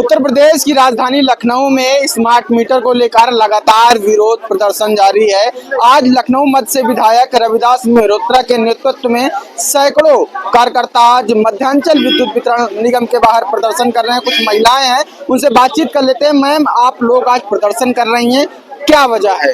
उत्तर प्रदेश की राजधानी लखनऊ में स्मार्ट मीटर को लेकर लगातार विरोध प्रदर्शन जारी है। आज लखनऊ मध्य से विधायक रविदास मेहरोत्रा के नेतृत्व में सैकड़ों कार्यकर्ता आज मध्यांचल विद्युत वितरण निगम के बाहर प्रदर्शन कर रहे हैं। कुछ महिलाएं हैं, उनसे बातचीत कर लेते हैं। मैम, आप लोग आज प्रदर्शन कर रही हैं, क्या वजह है?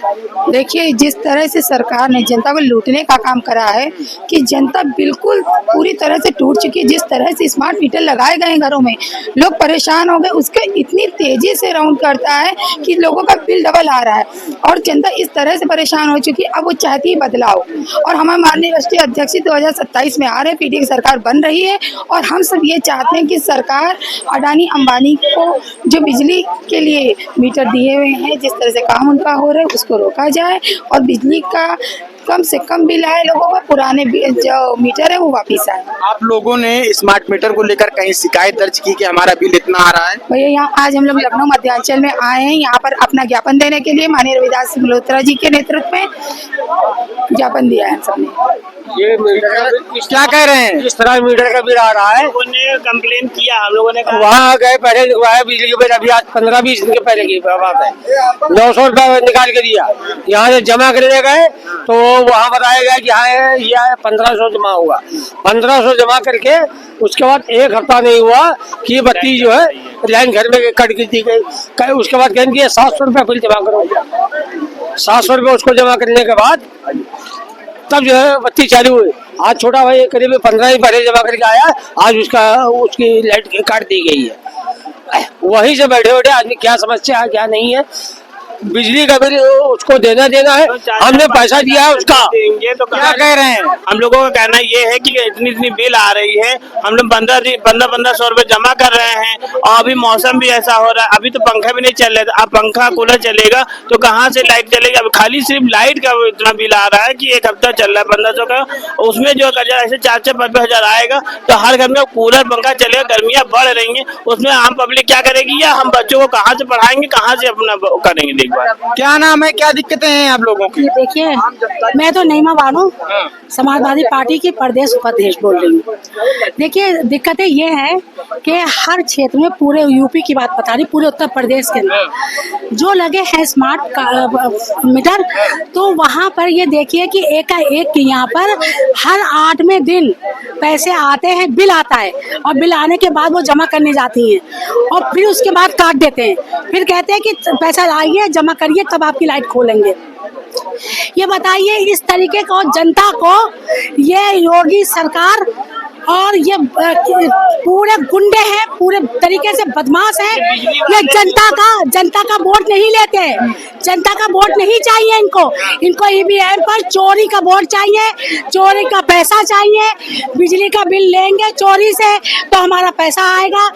देखिए, जिस तरह से सरकार ने जनता को लूटने का काम करा है कि जनता बिल्कुल पूरी तरह से टूट चुकी है। जिस तरह से स्मार्ट मीटर लगाए गए घरों में, लोग परेशान हो गए। उसके इतनी तेजी से राउंड करता है कि लोगों का बिल डबल आ रहा है और जनता इस तरह से परेशान हो चुकी है। अब वो चाहती है बदलाव और हमारे माननीय राष्ट्रीय अध्यक्ष 2027 में आ रहे पीडी की सरकार बन रही है और हम सब ये चाहते हैं कि सरकार अडानी अंबानी को जो बिजली के लिए मीटर दिए हुए हैं, जिस तरह से काम उनका हो रहा है उसको रोका जाए और बिजली का कम से कम बिल आए, लोगों का पुराने जो मीटर है वो वापिस आए। आप लोगों ने स्मार्ट मीटर को लेकर कहीं शिकायत दर्ज की कि हमारा बिल इतना आ रहा है? भैया, यहाँ आज हम लोग लखनऊ मध्यांचल में आए हैं यहाँ पर अपना ज्ञापन देने के लिए। माननीय रविदास मेहरोत्रा जी के नेतृत्व में ज्ञापन दिया है सबने। ये मीटर क्या कह रहे हैं? इस तरह मीटर का बिल आ रहा है। लोगों ने कंप्लेन किया, हम लोगों ने कहा वहाँ गए, पहले लिखवाया बिजली के बिल। अभी आज 15-20 दिन के पहले की बात है, 900 रुपया निकाल के दिया। यहाँ से जमा करने गए तो वहाँ बताया गया कि हाँ ये 1500 जमा हुआ। 1500 जमा करके उसके बाद एक हफ्ता नहीं हुआ कि ये बत्ती जो है लाइन घर में कट दी गई। उसके बाद कहेंगे 700 रुपया बिल जमा करो। 700 रुपया उसको जमा करने के बाद तब जो है बत्ती चालू हुई। आज छोटा भाई करीब 15 दिन पहले जमा करके आया, आज उसकी लाइट काट दी गई है। वहीं से बैठे बैठे आदमी क्या समस्या है क्या नहीं है, बिजली का बिल उसको देना है। हमने पैसा दिया है उसका। देंगे तो क्या कह रहे हैं? हम लोगों का कहना ये है कि इतनी बिल आ रही है, हम लोग 1500 रुपए जमा कर रहे हैं और अभी मौसम भी ऐसा हो रहा है। अभी तो पंखा भी नहीं चल रहा है। अब पंखा कूलर चलेगा तो कहाँ से लाइट चलेगी? अब खाली सिर्फ लाइट का इतना बिल आ रहा है कि एक हफ्ता चल रहा है 1500 का। उसमें जो ऐसे 4-5 हजार आएगा तो हर घर में कूलर पंखा चलेगा। गर्मियाँ बढ़ रही है, उसमें आम पब्लिक क्या करेगी या हम बच्चों को कहाँ से पढ़ाएंगे, कहाँ से अपना करेंगे? क्या नाम है, क्या दिक्कतें हैं आप लोगों की? देखिए, मैं तो नईमा बानो समाजवादी पार्टी की प्रदेश उपाध्यक्ष बोल रही हूँ। देखिए, दिक्कतें ये हैं कि हर क्षेत्र में, पूरे यूपी की बात बता रही, पूरे उत्तर प्रदेश के अंदर जो लगे हैं स्मार्ट मीटर, तो वहाँ पर ये देखिए कि एक यहाँ पर हर 8वें दिन पैसे आते हैं, बिल आता है और बिल आने के बाद वो जमा करने जाती हैं और फिर उसके बाद काट देते हैं। फिर कहते हैं कि पैसा आइए जमा करिए तब आपकी लाइट खोलेंगे। ये बताइए, इस तरीके को जनता को ये योगी सरकार और ये पूरे गुंडे हैं, पूरे तरीके से बदमाश हैं। ये जनता का वोट नहीं लेते, जनता का वोट नहीं चाहिए इनको ईवीएम पर चोरी का वोट चाहिए, चोरी का पैसा चाहिए। बिजली का बिल लेंगे चोरी से तो हमारा पैसा आएगा।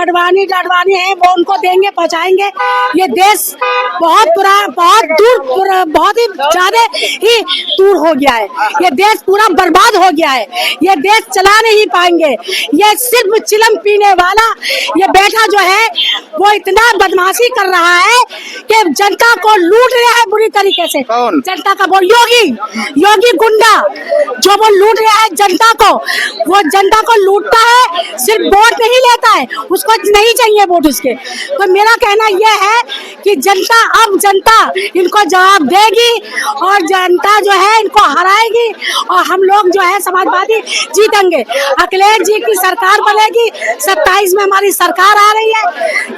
अडवाणी है वो उनको देंगे, पहुँचाएंगे। ये देश बहुत ही ज्यादा ही दूर हो गया है। ये देश पूरा बर्बाद हो गया है। ये देश चला नहीं पाएंगे। ये सिर्फ चिलम पीने वाला ये बेटा जो है वो इतना बदमाशी कर रहा है कि जनता को लूट रहा है बुरी तरीके से। जनता का वो योगी गुंडा जो वो लूट रहा है जनता को, वो जनता को लूटता है, सिर्फ वोट नहीं लेता है, उसको नहीं चाहिए वोट उसके। तो मेरा कहना यह है कि जनता इनको जवाब देगी और जनता जो है इनको हराएगी और हम लोग जो है समाजवादी जीतेंगे। अखिलेश जी की सरकार बनेगी, 27 में हमारी सरकार आ रही है।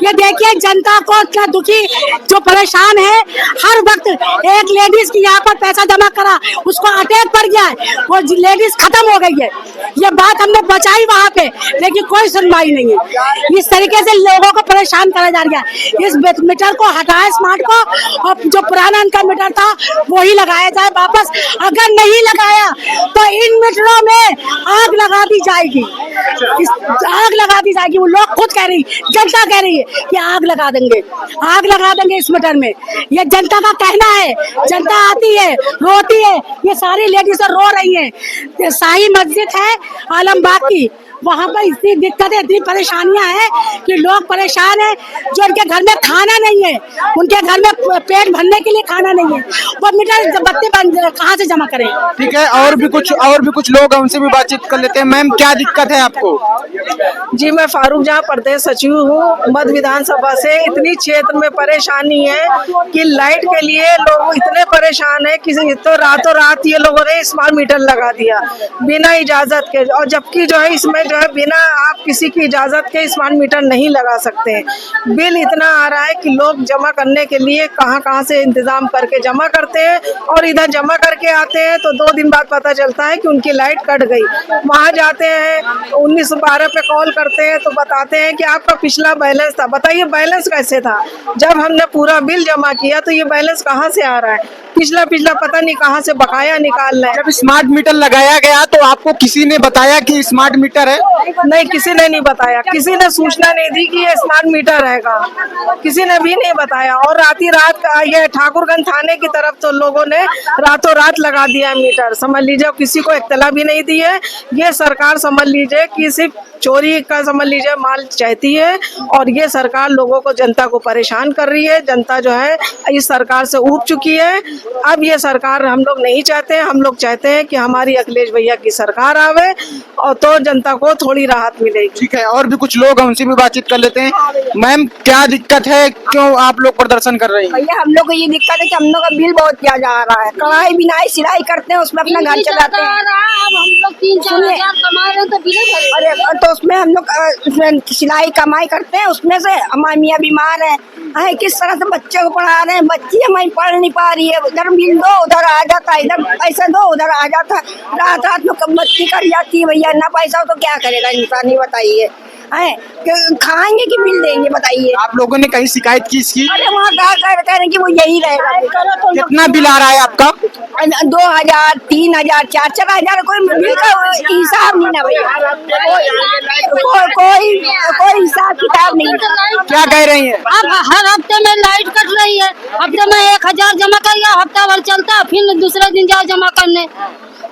ये देखिए, जनता को इतना दुखी जो परेशान है, हर वक्त एक लेडीज की यहाँ पर पैसा जमा करा, उसको अटैक पड़ गया है, वो लेडीज खत्म हो गई है। ये बात हमने बचाई वहाँ पे, लेकिन कोई सुनवाई नहीं है। इस तरीके से लोगों को परेशान करा जा रहा है। इस मीटर को हटाए स्मार्ट को और जो पुराना इनका मीटर था वही लगाया जाए वापस। अगर नहीं लगाया तो इन मीटरों में आग लगा दी जाएगी। आग लगा दी जाएगी। वो लोग खुद कह रही, जनता कह रही है कि आग लगा देंगे इस मीटर में। ये जनता का कहना है। जनता आती है, रोती है, ये सारी लेडीज रो रही हैं। शाही मस्जिद है आलमबाग की, वहाँ पर इतनी दिक्कतें, इतनी परेशानियां हैं कि लोग परेशान हैं। जो उनके घर में खाना नहीं है, उनके घर में पेट भरने के लिए खाना नहीं है, वो मीटर बत्ती कहाँ से जमा करें? ठीक है, और भी कुछ लोग हैं, उनसे भी बातचीत कर लेते हैं। मैम, क्या दिक्कत है आपको? जी, मैं फारूक जहाँ प्रदेश सचिव हूँ मध्य विधानसभा से। इतनी क्षेत्र में परेशानी है कि लाइट के लिए लोग इतने परेशान है कि तो रातों रात ये लोगों ने स्मार्ट मीटर लगा दिया बिना इजाजत के। और जबकि जो है इसमें जो है बिना आप किसी की इजाजत के स्मार्ट मीटर नहीं लगा सकते हैं। बिल इतना आ रहा है कि लोग जमा करने के लिए कहाँ से इंतजाम करके जमा करते हैं, और इधर जमा करके आते हैं तो 2 दिन बाद पता चलता है कि उनकी लाइट कट गई। वहाँ जाते हैं 1912 पे कॉल करते हैं तो बताते हैं कि आपका पिछला बैलेंस था। बताइए बैलेंस कैसे था? जब हमने पूरा बिल जमा किया तो ये बैलेंस कहाँ से आ रहा है? पिछला पता नहीं कहाँ से बकाया निकालना है। जब स्मार्ट मीटर लगाया गया तो आपको किसी ने बताया कि स्मार्ट मीटर है? नहीं, किसी ने नहीं बताया, किसी ने सूचना नहीं दी कि ये स्मार्ट मीटर रहेगा, किसी ने भी नहीं बताया। और रात ये ठाकुरगंज थाने की तरफ तो लोगों ने रातों रात लगा दिया मीटर। समझ लीजिए किसी को इत्तला भी नहीं दी है। ये सरकार समझ लीजिए कि सिर्फ चोरी का समझ लीजिए माल चाहती है, और ये सरकार लोगों को, जनता को परेशान कर रही है। जनता जो है इस सरकार से ऊब चुकी है। अब ये सरकार हम लोग नहीं चाहते हैं। हम लोग चाहते हैं कि हमारी अखिलेश भैया की सरकार आवे और तो जनता को थोड़ी राहत मिलेगी। ठीक है, और भी कुछ लोग हैं, उनसे भी बातचीत कर लेते हैं। मैम, क्या दिक्कत है? क्यों आप लोग प्रदर्शन कर रहे हैं? भैया, हम लोग को ये दिक्कत है कि हम लोग का बिल बहुत किया जा रहा है। कढ़ाई बिनाई सिलाई करते हैं, उसमें अपना घर चलाते हैं। अब हम लोग 3-4 हजार कमा रहे हैं तो बिल भरे। अरे तो उसमें हम लोग उसमें सिलाई कमाई करते हैं, उसमें से हमारी मियाँ बीमार है, किस तरह से बच्चे को पढ़ा रहे हैं। बच्ची हमारी पढ़ नहीं पा रही है। उधर बिल दो, उधर आ जाता है, इधर पैसा दो, उधर आ जाता है। रात में कब बच्ची कर जाती है। भैया, ना पैसा हो तो क्या करेगा इंसान, ही बताइए। खाएंगे कि बिल देंगे, बताइए। आप लोगों ने कहीं शिकायत की इसकी? अरे वहाँ कह रहे हैं कि वो यही रहेगा। कितना बिल आ रहा है आपका? 2000, 3000, 4-4 हजार, कोई बिल का हिसाब नहीं ना भैया। कोई हिसाब किताब नहीं। क्या कह रही हैं? अब हर हफ्ते में लाइट कट रही है। हफ्ते में 1000 जमा करिए, हफ्ता भर चलता, फिर दूसरे दिन जाओ जमा करने।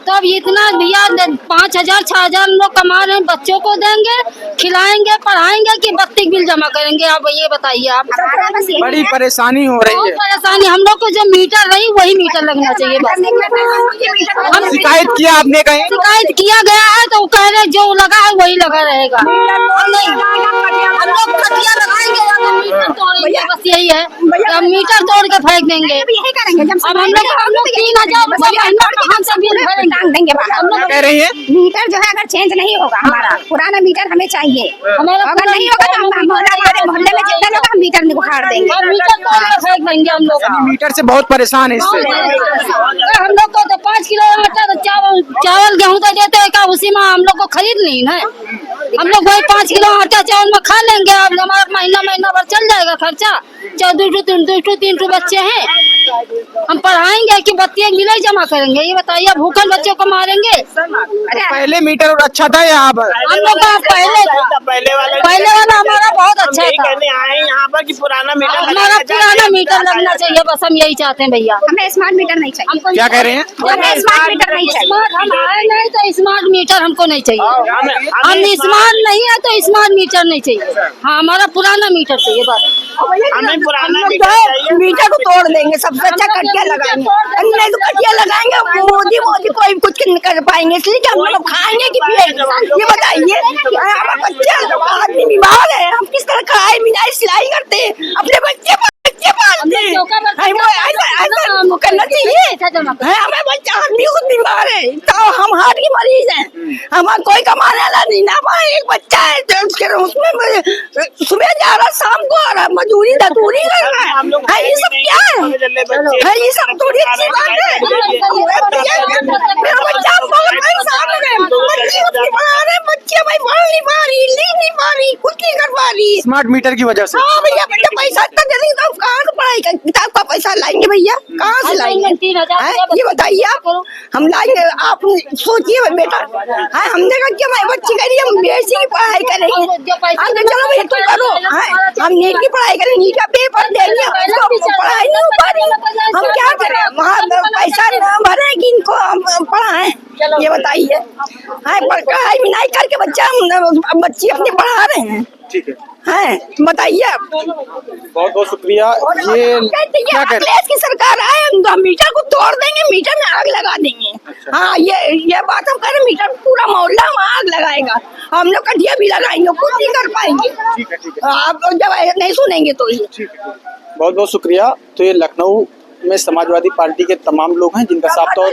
तो अब इतना भैया 5000, 6000 लोग कमा रहे हैं, बच्चों को देंगे, खिलाएंगे, पढ़ाएंगे कि बत्ती बिल जमा करेंगे? आप ये बताइए। आप बड़ी परेशानी हो रही है। परेशानी हम लोग को जो मीटर रही वही मीटर लगना चाहिए बस। हम शिकायत किया आपने कहीं? शिकायत किया गया है तो कह रहे जो लगा है वही लगा रहेगा। हम लोग खटिया लगाएंगे या तो मीटर तोड़ेंगे, बस यही है। अब मीटर तोड़ के फेंक देंगे। अब हम लोग 3000 से बिल भरेंगे। कह रही है मीटर जो है अगर चेंज नहीं होगा, हमारा पुराना मीटर हमें चाहिए। अगर नहीं होगा तो हम मोहल्ले में जितना लोग हम मीटर उखाड़ देंगे। मीटर तोड़ के फेंक देंगे हम लोग। मीटर से बहुत परेशान है इससे। हम लोग को तो 5 किलो आटा तो चावल गेहूँ तो देते हैं, क्या उसी में हम लोग को खरीद नहीं है? हम लोग वही 5 किलो आटा चावल में खा लेंगे। अब हमारा महीना भर चल जाएगा खर्चा। 2-3 बच्चे हैं, हम पढ़ाएंगे कि बत्ती बिल जमा करेंगे? ये बताइए। भूखल बच्चों को मारेंगे? पहले मीटर अच्छा था यहाँ पर? हम लोग का पहले वाला हमारा बहुत अच्छा था। कहने आए यहाँ पर कि पुराना मीटर हमारा पुराना मीटर लगना चाहिए, बस हम यही चाहते हैं भैया। हमें स्मार्ट मीटर नहीं चाहिए। क्या कह रहे हैं? हमें स्मार्ट मीटर नहीं चाहिए। हम आए नहीं तो स्मार्ट मीटर हमको नहीं चाहिए। हम स्मार्ट नहीं है तो स्मार्ट मीटर नहीं चाहिए। हाँ, हमारा पुराना मीटर चाहिए बस। हमें पुराना मीटर को तोड़ देंगे, सबसे अच्छा कटिया लगाएंगे। नहीं तो कटिया लगाएंगे, मोदी कोई कुछ नहीं कर पाएंगे, इसलिए कि हम लोग खाएंगे कि पिएंगे? ये बताइए। हमारा बच्चे आदमी बीमार है, हम किस तरह कढ़ाई बिनाई सिलाई करते हैं, अपने बच्चे पालते हैं। करना चाहिए। हमें बच्चा आदमी खुद बीमार है, तो हम हार्ट के मरीज हैं, हमारा कोई कमाने वाला नहीं ना। हमारा एक बच्चा है उसमें सुबह जा रहा, शाम को आ रहा, मजदूरी धतूरी कर रहा है। ये सब क्या है? ये सब थोड़ी अच्छी बात है। मेरा बच्चा बहुत परेशान है, बच्ची को पढ़ा रहे, बच्ची भाई पढ़ नहीं पा रही, लिख नहीं पा रही, कुछ नहीं कर पा रही। स्मार्ट मीटर की वजह से। हाँ भैया, जब पैसा इतना दे देंगे तो हम कहाँ से पढ़ाई कर, किताब का पैसा लाएंगे भैया, कहाँ से लाएंगे? हैं? ये बताइए आप, हम लाएंगे? आप सोचिए बेटा, है हमने कहा कि हमारी बच्ची करिए, हम बीएससी की पढ़ाई करेंगे। हाँ तो चलो भैया तुम करो, हम नीट की पढ़ाई करें, नीट का पेपर देंगे, पढ़ाई नहीं हो पा रही, हम क्या करें? वहाँ पैसा भरे कि इनको हम पढ़ाएं, ये बताइए। हाँ पढ़ाई नहीं करके बच्ची अपनी पढ़ा रहे हैं। ठीक है, हैं बताइए आप। बहुत बहुत शुक्रिया। ये क्या कह रहे हैं? की सरकार आए, हम मीटर को तोड़ देंगे, मीटर में आग लगा देंगे। हाँ ये बात हम कह रहे, मीटर पूरा मोहल्ला में आग लगाएगा, हम लोग कटिया भी लगाएंगे, कुछ नहीं कर पाएंगे। ठीक है। आप जब नहीं सुनेंगे तो ये। बहुत बहुत शुक्रिया। तो ये लखनऊ में समाजवादी पार्टी के तमाम लोग हैं जिनका साफ तौर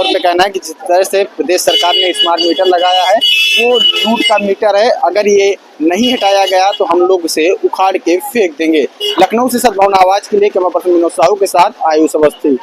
पे कहना है कि जिस तरह से प्रदेश सरकार ने स्मार्ट मीटर लगाया है वो लूट का मीटर है, अगर ये नहीं हटाया गया तो हम लोग इसे उखाड़ के फेंक देंगे। लखनऊ से सद्भावना आवाज के लिए कैमरा पर्सन विनोद साहू के साथ आयुष अवस्थी।